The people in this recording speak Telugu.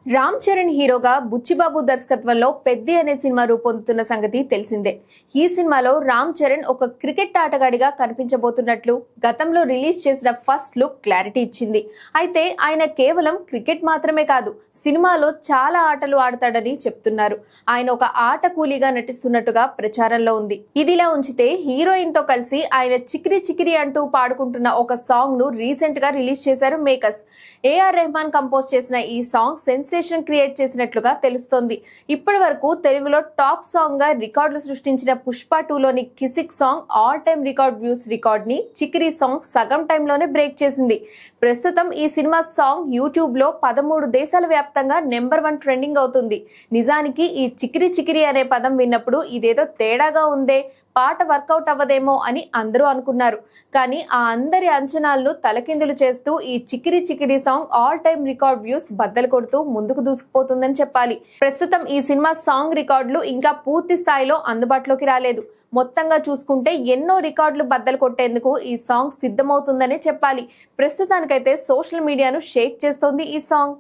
రామ్ చరణ్ హీరోగా బుచ్చిబాబు దర్శకత్వంలో పెద్ది అనే సినిమా రూపొందుతున్న సంగతి తెలిసిందే. ఈ సినిమాలో రామ్ చరణ్ ఒక క్రికెట్ ఆటగాడిగా కనిపించబోతున్నట్లు గతంలో రిలీజ్ చేసిన ఫస్ట్ లుక్ క్లారిటీ ఇచ్చింది. అయితే ఆయన కేవలం క్రికెట్ మాత్రమే కాదు, సినిమాలో చాలా ఆటలు ఆడతాడని చెప్తున్నారు. ఆయన ఒక ఆట కూలీగా నటిస్తున్నట్టుగా ప్రచారంలో ఉంది. ఇదిలా ఉంచితే హీరోయిన్ తో కలిసి ఆయన చికిరి చికిరి అంటూ పాడుకుంటున్న ఒక సాంగ్ ను రీసెంట్ గా రిలీజ్ చేశారు మేకర్స్. ఏఆర్ రెహమాన్ కంపోజ్ చేసిన ఈ సాంగ్ సెన్సేషన్ క్రియేట్ చేసినట్లుగా తెలుస్తోంది. ఇప్పటి వరకు తెలుగులో టాప్ సాంగ్ గా రికార్డులు సృష్టించిన పుష్ప 2లోని Kissik song all time record views record ని చికిరి సాంగ్ సగం టైంలోనే బ్రేక్ చేసింది. ప్రస్తుతం ఈ సినిమా సాంగ్ యూట్యూబ్ లో 13 దేశాల వ్యాప్తంగా నెంబర్ 1 ట్రెండింగ్ అవుతుంది. నిజానికి ఈ చికిరి చికిరి అనే పదం విన్నప్పుడు ఇదేదో తేడాగా ఉందే, పాట వర్కౌట్ అవ్వదేమో అని అందరూ అనుకున్నారు. కానీ ఆ అందరి అంచనాలను తలకిందులు చేస్తూ ఈ Chikiri Chikiri song all time record views బద్దలు కొడుతూ ముందుకు దూసుకుపోతుందని చెప్పాలి. ప్రస్తుతం ఈ సినిమా సాంగ్ రికార్డులు ఇంకా పూర్తి స్థాయిలో అందుబాటులోకి రాలేదు. మొత్తంగా చూసుకుంటే ఎన్నో రికార్డులు బద్దలు కొట్టేందుకు ఈ సాంగ్ సిద్ధమవుతుందనే చెప్పాలి. ప్రస్తుతానికైతే సోషల్ మీడియాను షేక్ చేస్తోంది ఈ సాంగ్.